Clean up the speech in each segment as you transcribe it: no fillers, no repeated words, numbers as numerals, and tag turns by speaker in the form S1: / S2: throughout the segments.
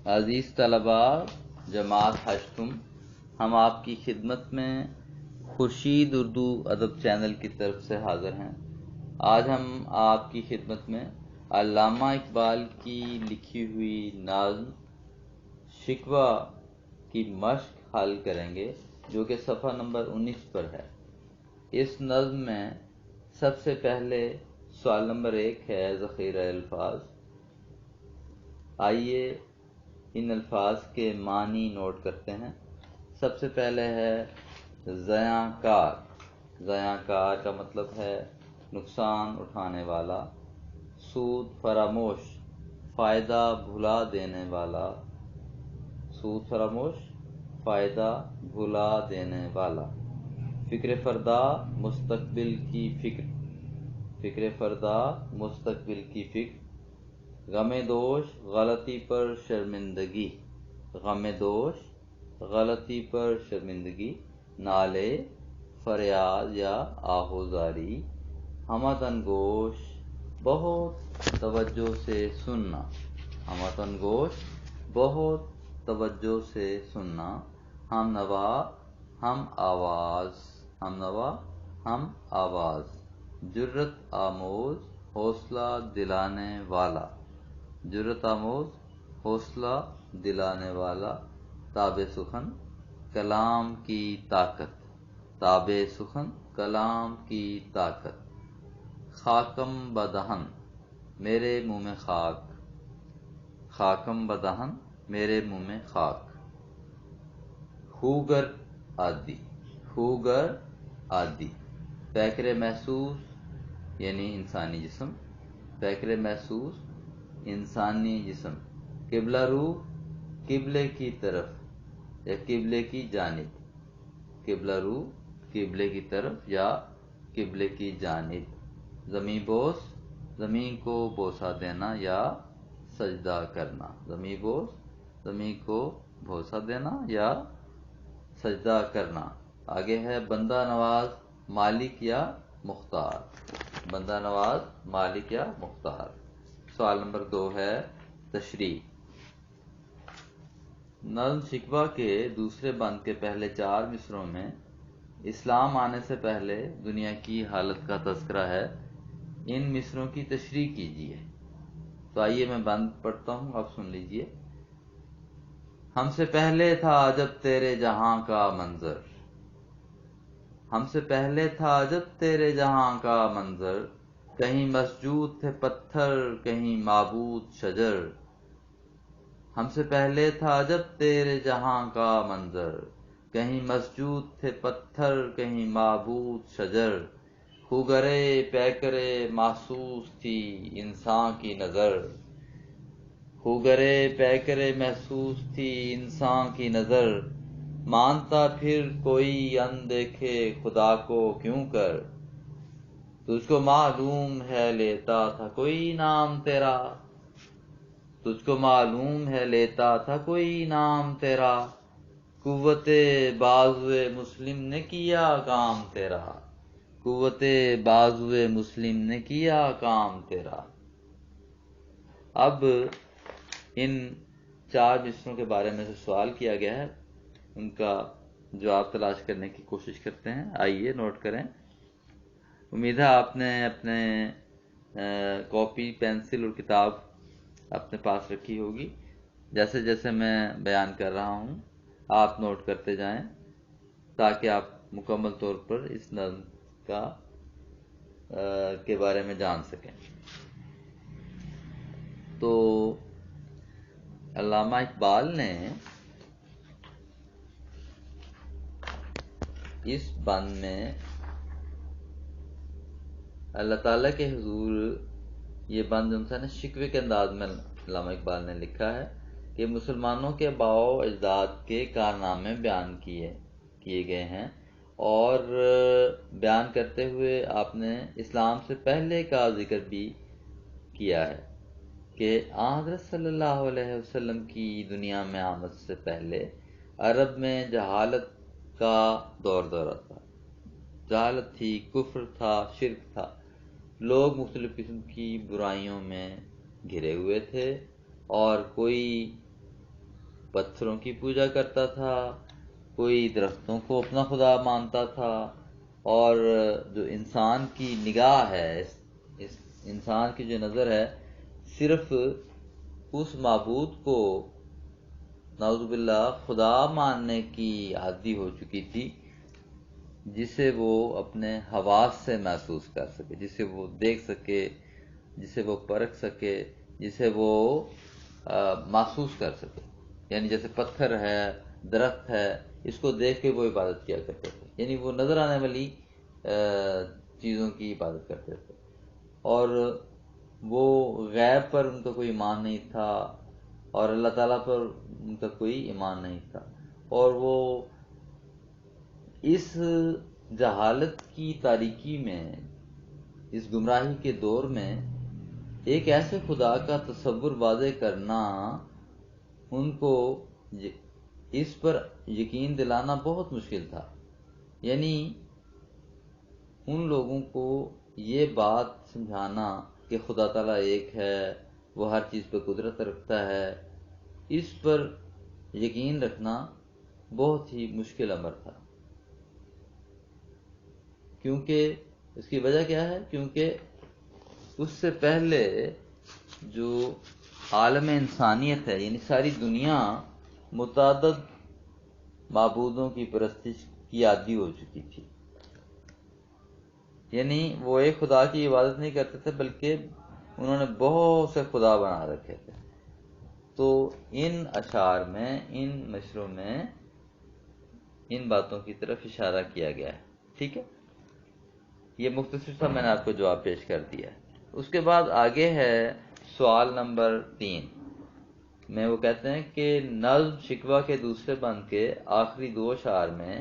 S1: عزیز طلباء جماعت ہشتم، ہم آپ کی خدمت میں خورشید اردو ادب چینل کی طرف سے حاضر ہیں۔ آج ہم آپ کی خدمت میں علامہ اقبال کی لکھی ہوئی نظم شکوہ کی مشق حل کریں گے، جو کہ صفحہ نمبر 19 پر ہے۔ اس نظم میں سب سے پہلے سوال نمبر 1 ہے ذخیرہ الفاظ۔ آئیے ان الفاظ کے معنی نوٹ کرتے ہیں۔ سب سے پہلے ہے ضیاں کار۔ ضیاں کار کا مطلب ہے نقصان اٹھانے والا۔ سود فراموش، فائدہ بھلا دینے والا۔ سود فراموش، فائدہ بھلا دینے والا۔ فکر فردا، مستقبل کی فکر۔ فکر فردا، مستقبل کی فکر۔ غم دوش، غلطی پر شرمندگی۔ غم دوش، غلطی پر شرمندگی۔ نالے، فریاد یا آہوزاری۔ ہمت گوش، بہت توجہ سے سننا۔ ہمت گوش، بہت توجہ سے سننا۔ ہم نوا، ہم آواز۔ ہم نوا، ہم آواز۔ جرت آموز، حوصلہ دلانے والا۔ جرت آموز، حوصلہ دلانے والا۔ تاب سخن، کلام کی طاقت۔ تاب سخن، کلام کی طاقت۔ خاکم بدہن، میرے منہ میں خاک۔ خاکم بدہن، میرے منہ میں خاک۔ خوگر عادی۔ خوگر عادی، پیکر محسوس یعنی انسانی جسم۔ پیکر محسوس، انسانی جسم۔ قبلہ رو، قبلے کی طرف یا قبلے کی جانب۔ قبلہ رو، قبلے کی طرف یا قبلے کی جانب۔ زمیں بوس، زمین کو بوسہ دینا یا سجدہ کرنا۔ زمیں بوس، زمین کو بوسہ دینا یا سجدہ کرنا۔ آگے ہے بندہ نواز، مالک یا مختار۔ بندہ نواز، مالک یا مختار۔ سوال نمبر 2 ہے تشریح۔ نظم شکوہ کے دوسرے بند کے پہلے 4 مصروں میں اسلام آنے سے پہلے دنیا کی حالت کا تذکرہ ہے۔ ان مصروں کی تشریح کیجیے۔ تو آئیے میں بند پڑھتا ہوں، آپ سن لیجیے۔ ہم سے پہلے تھا عجب تیرے جہاں کا منظر۔ ہم سے پہلے تھا عجب تیرے جہاں کا منظر۔ کہیں مسجود تھے پتھر، کہیں معبود شجر۔ ہم سے پہلے تھا عجب تیرے جہاں کا منظر۔ کہیں مسجود تھے پتھر، کہیں معبود شجر۔ خوگرے پیکرے محسوس تھی انسان کی نظر۔ خوگرے پیکرے محسوس تھی انسان کی نظر۔ مانتا پھر کوئی اندیکھے خدا کو کیوں کر۔ تجھ کو معلوم ہے لیتا تھا کوئی نام تیرا۔ تجھ کو معلوم ہے لیتا تھا کوئی نام تیرا۔ قوت بازوِ مسلم نے کیا کام تیرا۔ قوت بازوِ مسلم نے کیا کام تیرا۔ اب ان 4 مصروں کے بارے میں جو سوال کیا گیا ہے ان کا جواب تلاش کرنے کی کوشش کرتے ہیں۔ آئیے نوٹ کریں۔ امید ہے آپ نے اپنے کاپی، پینسل اور کتاب اپنے پاس رکھی ہوگی۔ جیسے جیسے میں بیان کر رہا ہوں آپ نوٹ کرتے جائیں تاکہ آپ مکمل طور پر اس نظم کے بارے میں جان سکیں۔ تو علامہ اقبال نے اس بند میں اللہ تعالیٰ کے حضور یہ بند انسان شکوے کے انداز میں علامہ اقبال نے لکھا ہے کہ مسلمانوں کے آباء و اجداد کے کارنامے بیان کیے گئے ہیں، اور بیان کرتے ہوئے آپ نے اسلام سے پہلے کا ذکر بھی کیا ہے کہ حضرت صلی اللہ علیہ وسلم کی دنیا میں آمد سے پہلے عرب میں جہالت کا دورہ تھا۔ جہالت تھی، کفر تھا، شرک تھا۔ لوگ مختلف قسم کی برائیوں میں گھرے ہوئے تھے، اور کوئی پتھروں کی پوجا کرتا تھا، کوئی درختوں کو اپنا خدا مانتا تھا، اور جو انسان کی نگاہ ہے، اس انسان کی جو نظر ہے، صرف اس معبود کو نعوذ باللہ خدا ماننے کی عادی ہو چکی تھی، جسے وہ اپنے حواس سے محسوس کر سکے، جسے وہ دیکھ سکے، جسے وہ پرکھ سکے، جسے وہ محسوس کر سکے. یعنی جیسے پتھر ہے، درخت ہے، اس کو دیکھ کے وہ عبادت کیا کرتے تھے، یعنی وہ نظر آنے والی چیزوں کی عبادت کرتے تھے، اور وہ غیب پر ان کا کوئی ایمان نہیں تھا، اور اللہ تعالیٰ پر ان کا کوئی ایمان نہیں تھا، اور وہ اس جہالت کی تاریکی میں، اس گمراہی کے دور میں ایک ایسے خدا کا تصور واضح کرنا، ان کو اس پر یقین دلانا بہت مشکل تھا. یعنی ان لوگوں کو یہ بات سمجھانا کہ خدا تعالیٰ ایک ہے، وہ ہر چیز پہ قدرت رکھتا ہے، اس پر یقین رکھنا بہت ہی مشکل امر تھا. کیونکہ اس کی وجہ کیا ہے؟ کیونکہ اس سے پہلے جو عالم انسانیت ہے، یعنی ساری دنیا متعدد معبودوں کی پرستش کی عادی ہو چکی تھی. یعنی وہ ایک خدا کی عبادت نہیں کرتے تھے، بلکہ انہوں نے بہت سے خدا بنا رکھے تھے. تو ان اشعار میں، ان مشروں میں ان باتوں کی طرف اشارہ کیا گیا ہے. ٹھیک ہے، یہ مختصر سا میں نے آپ کو جواب پیش کر دیا ہے. اس کے بعد آگے ہے سوال نمبر 3 میں. وہ کہتے ہیں کہ نظم شکوہ کے دوسرے بند کے آخری 2 اشعار میں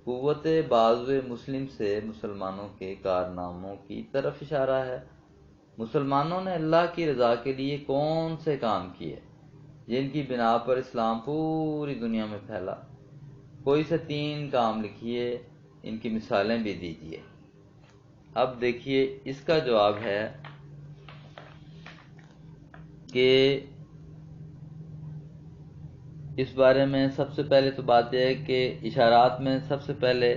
S1: قوت بازو مسلم سے مسلمانوں کے کارناموں کی طرف اشارہ ہے. مسلمانوں نے اللہ کی رضا کے لیے کون سے کام کیے جن کی بنا پر اسلام پوری دنیا میں پھیلا؟ کوئی سے 3 کام لکھیے، ان کی مثالیں بھی دیجیے. اب دیکھیے اس کا جواب ہے کہ اس بارے میں سب سے پہلے تو بات یہ ہے کہ اشارات میں سب سے پہلے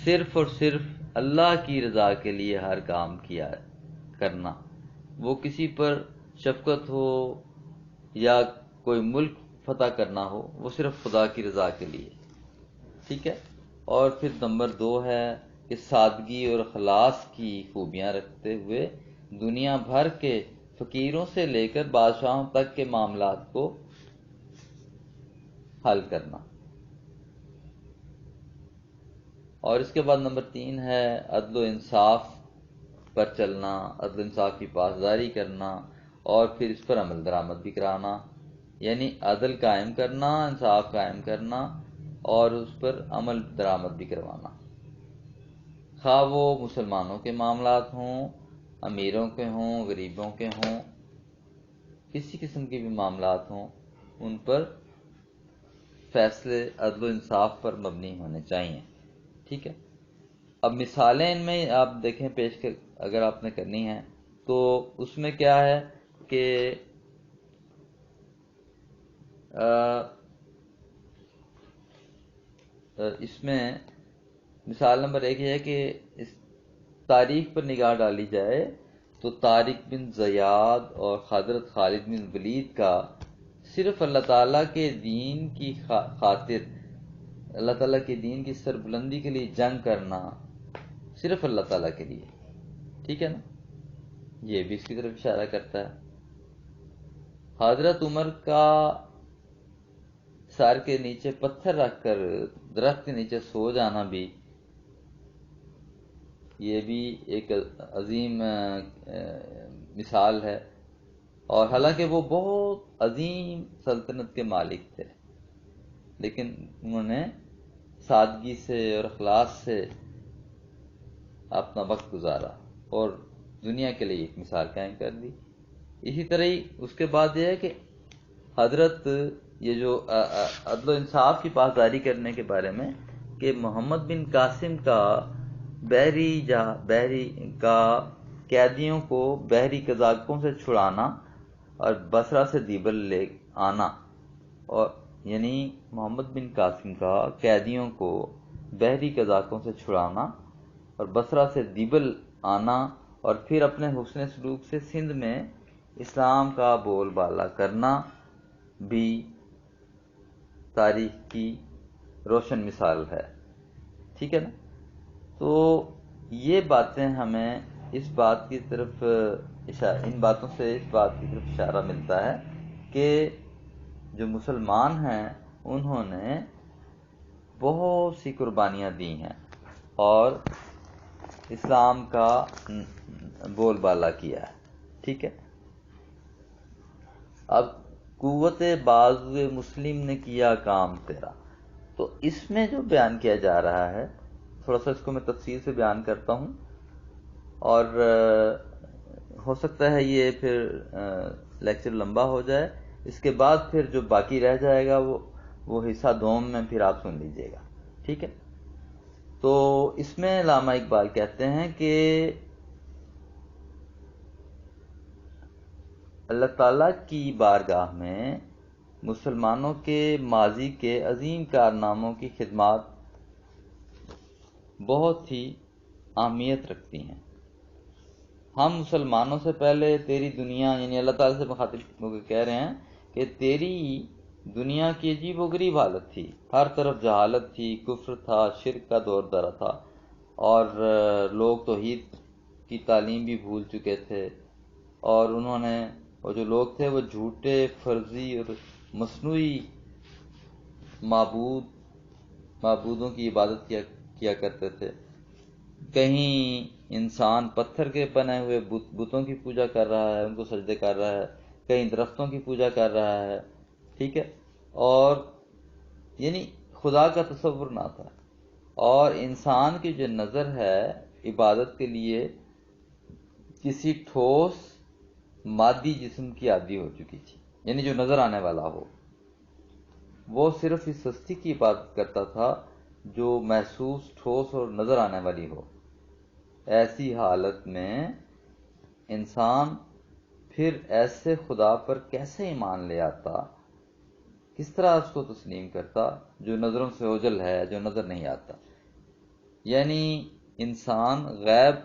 S1: صرف اور صرف اللہ کی رضا کے لیے ہر کام کیا کرنا، وہ کسی پر شفقت ہو یا کوئی ملک فتح کرنا ہو، وہ صرف خدا کی رضا کے لیے. ٹھیک ہے. اور پھر نمبر 2 ہے کہ سادگی اور اخلاص کی خوبیاں رکھتے ہوئے دنیا بھر کے فقیروں سے لے کر بادشاہوں تک کے معاملات کو حل کرنا. اور اس کے بعد نمبر 3 ہے عدل و انصاف پر چلنا، عدل و انصاف کی پاسداری کرنا، اور پھر اس پر عمل درآمد بھی کرانا. یعنی عدل قائم کرنا، انصاف قائم کرنا، اور اس پر عمل درآمد بھی کروانا. خواہ وہ مسلمانوں کے معاملات ہوں، امیروں کے ہوں، غریبوں کے ہوں، کسی قسم کے بھی معاملات ہوں، ان پر فیصلے عدل و انصاف پر مبنی ہونے چاہیے. ٹھیک ہے. اب مثالیں ان میں آپ دیکھیں پیش کر، اگر آپ نے کرنی ہے تو اس میں کیا ہے کہ اس میں مثال نمبر 1 یہ ہے کہ اس تاریخ پر نگاہ ڈالی جائے تو طارق بن زیاد اور حضرت خالد بن ولید کا صرف اللہ تعالیٰ کے دین کی خاطر، اللہ تعالیٰ کے دین کی سربلندی کے لیے جنگ کرنا، صرف اللہ تعالیٰ کے لیے. ٹھیک ہے نا، یہ بھی اس کی طرف اشارہ کرتا ہے. حضرت عمر کا سر کے نیچے پتھر رکھ کر درخت کے نیچے سو جانا بھی، یہ بھی ایک عظیم مثال ہے. اور حالانکہ وہ بہت عظیم سلطنت کے مالک تھے، لیکن انہوں نے سادگی سے اور اخلاص سے اپنا وقت گزارا اور دنیا کے لیے ایک مثال قائم کر دی. اسی طرح ہی اس کے بعد یہ ہے کہ حضرت یہ جو عدل و انصاف کی پاسداری کرنے کے بارے میں کہ محمد بن قاسم کا بحری کا قیدیوں کو بحری قزاقوں سے چھڑانا اور بصرہ سے دیبل لے آنا، اور یعنی محمد بن قاسم کا قیدیوں کو بحری قزاقوں سے چھڑانا اور بصرہ سے دیبل آنا اور پھر اپنے حسن سلوک سے سندھ میں اسلام کا بول بالا کرنا بھی تاریخ کی روشن مثال ہے. ٹھیک ہے نا. تو یہ باتیں ہمیں اس بات کی طرف ان باتوں سے اس بات کی طرف اشارہ ملتا ہے کہ جو مسلمان ہیں انہوں نے بہت سی قربانیاں دی ہیں اور اسلام کا بول بالا کیا ہے. ٹھیک ہے. اب قوت بازو مسلم نے کیا کام تیرا، تو اس میں جو بیان کیا جا رہا ہے تھوڑا سا اس کو میں تفصیل سے بیان کرتا ہوں، اور ہو سکتا ہے یہ پھر لیکچر لمبا ہو جائے. اس کے بعد پھر جو باقی رہ جائے گا وہ حصہ دوم میں پھر آپ سن لیجئے گا. ٹھیک ہے. تو اس میں علامہ اقبال کہتے ہیں کہ اللہ تعالیٰ کی بارگاہ میں مسلمانوں کے ماضی کے عظیم کارناموں کی خدمات بہت ہی اہمیت رکھتی ہیں. ہم مسلمانوں سے پہلے تیری دنیا، یعنی اللہ تعالیٰ سے مخاطب ہو کے کہہ رہے ہیں کہ تیری دنیا کی عجیب و غریب حالت تھی، ہر طرف جہالت تھی، کفر تھا، شرک کا دور درا تھا، اور لوگ توحید کی تعلیم بھی بھول چکے تھے، اور انہوں نے وہ جو لوگ تھے وہ جھوٹے فرضی اور مصنوعی معبودوں کی عبادت کیا کرتے تھے. کہیں انسان پتھر کے بنے ہوئے بتوں کی پوجا کر رہا ہے، ان کو سجدے کر رہا ہے، کہیں درختوں کی پوجا کر رہا ہے. ٹھیک ہے. اور یعنی خدا کا تصور نہ تھا، اور انسان کی جو نظر ہے عبادت کے لیے کسی ٹھوس مادی جسم کی عادی ہو چکی تھی. یعنی جو نظر آنے والا ہو، وہ صرف اس ہستی کی عبادت کرتا تھا جو محسوس، ٹھوس اور نظر آنے والی ہو. ایسی حالت میں انسان پھر ایسے خدا پر کیسے ایمان لے آتا، کس طرح اس کو تسلیم کرتا جو نظروں سے اوجھل ہے، جو نظر نہیں آتا. یعنی انسان غیب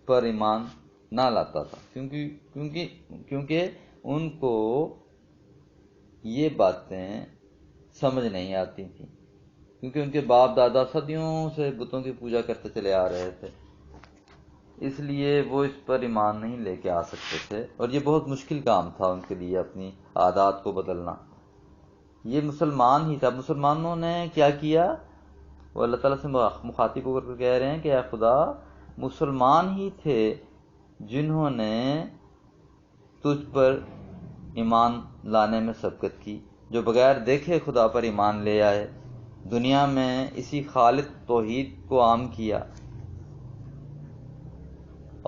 S1: پر ایمان نہ لاتا تھا کیونکہ ان کو یہ باتیں سمجھ نہیں آتی تھیں، کیونکہ ان کے باپ دادا صدیوں سے بتوں کی پوجا کرتے چلے آ رہے تھے، اس لیے وہ اس پر ایمان نہیں لے کے آ سکتے تھے، اور یہ بہت مشکل کام تھا ان کے لیے اپنی عادات کو بدلنا. یہ مسلمان ہی تھا. مسلمانوں نے کیا کیا؟ وہ اللہ تعالیٰ سے مخاطب ہو کر کہہ رہے ہیں کہ اے خدا، مسلمان ہی تھے جنہوں نے تجھ پر ایمان لانے میں سبقت کی، جو بغیر دیکھے خدا پر ایمان لے آئے، دنیا میں اسی خالق توحید کو عام کیا،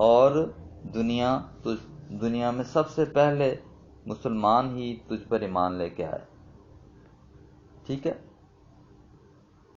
S1: اور دنیا میں سب سے پہلے مسلمان ہی تجھ پر ایمان لے کے آئے. ٹھیک ہے.